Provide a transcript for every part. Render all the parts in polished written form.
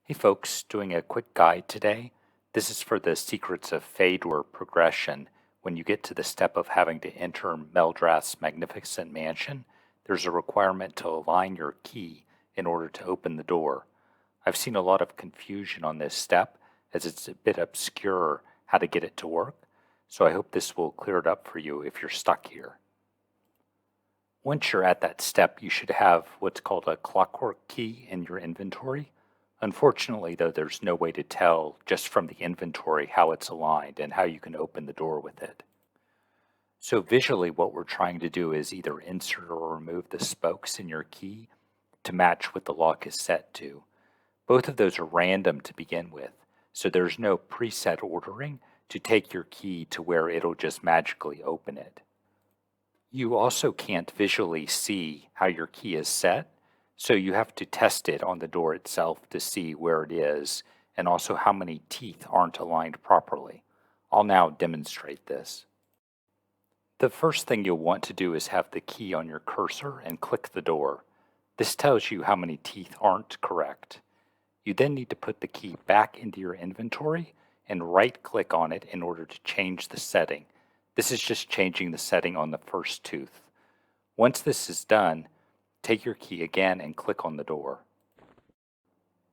Hey folks, doing a quick guide today. This is for the secrets of Faydwer progression. When you get to the step of having to enter Meldrath's magnificent mansion, there's a requirement to align your key in order to open the door. I've seen a lot of confusion on this step as it's a bit obscure how to get it to work, so I hope this will clear it up for you if you're stuck here. Once you're at that step, you should have what's called a Clockwork Key in your inventory. Unfortunately, though, there's no way to tell just from the inventory how it's aligned and how you can open the door with it. So visually, what we're trying to do is either insert or remove the spokes in your key to match what the lock is set to. Both of those are random to begin with, so there's no preset ordering to take your key to where it'll just magically open it. You also can't visually see how your key is set, so you have to test it on the door itself to see where it is and also how many teeth aren't aligned properly. I'll now demonstrate this. The first thing you'll want to do is have the key on your cursor and click the door. This tells you how many teeth aren't correct. You then need to put the key back into your inventory and right-click on it in order to change the setting. This is just changing the setting on the first tooth. Once this is done, take your key again and click on the door.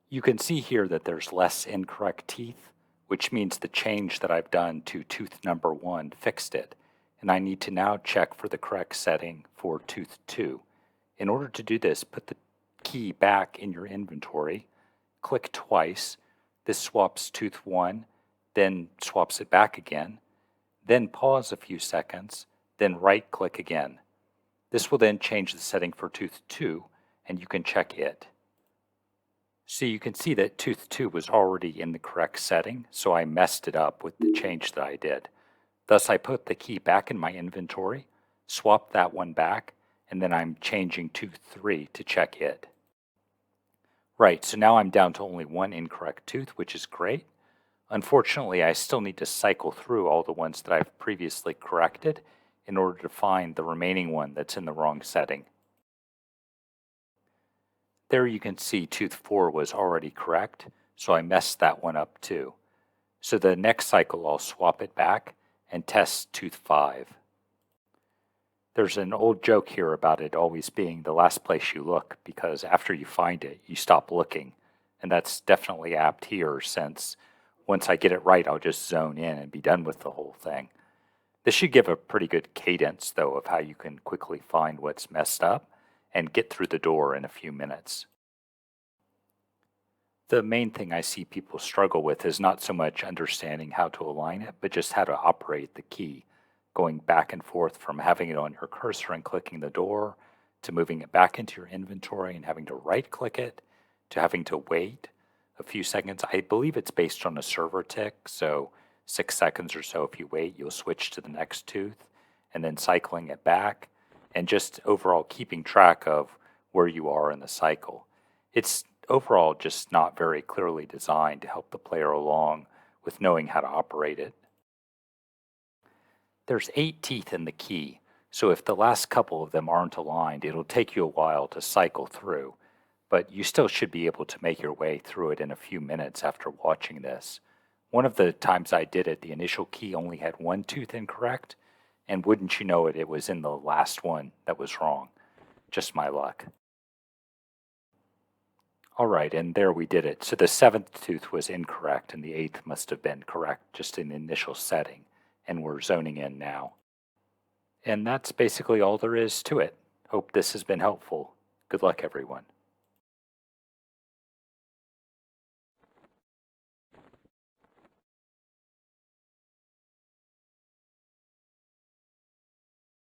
You can see here that there's less incorrect teeth, which means the change that I've done to tooth number 1 fixed it, and I need to now check for the correct setting for tooth 2. In order to do this, put the key back in your inventory, click twice. This swaps tooth 1, then swaps it back again, then pause a few seconds, then right-click again. This will then change the setting for tooth 2, and you can check it. So you can see that tooth 2 was already in the correct setting, so I messed it up with the change that I did. Thus, I put the key back in my inventory, swapped that one back, and then I'm changing tooth 3 to check it. Right, so now I'm down to only one incorrect tooth, which is great. Unfortunately, I still need to cycle through all the ones that I've previously corrected in order to find the remaining one that's in the wrong setting. There you can see tooth 4 was already correct, so I messed that one up too. So the next cycle I'll swap it back and test tooth 5. There's an old joke here about it always being the last place you look, because after you find it, you stop looking. And that's definitely apt here, since once I get it right, I'll just zone in and be done with the whole thing. This should give a pretty good cadence, though, of how you can quickly find what's messed up and get through the door in a few minutes. The main thing I see people struggle with is not so much understanding how to align it, but just how to operate the key, going back and forth from having it on your cursor and clicking the door, to moving it back into your inventory and having to right-click it, to having to wait a few seconds. I believe it's based on a server tick, so 6 seconds or so if you wait, you'll switch to the next tooth, and then cycling it back, and just overall keeping track of where you are in the cycle. It's overall just not very clearly designed to help the player along with knowing how to operate it. There's 8 teeth in the key, so if the last couple of them aren't aligned, it'll take you a while to cycle through, but you still should be able to make your way through it in a few minutes after watching this. One of the times I did it, the initial key only had 1 tooth incorrect, and wouldn't you know it, it was in the last one that was wrong. Just my luck. All right, and there we did it. So the 7th tooth was incorrect, and the 8th must have been correct just in the initial setting, and we're zoning in now. And that's basically all there is to it. Hope this has been helpful. Good luck, everyone.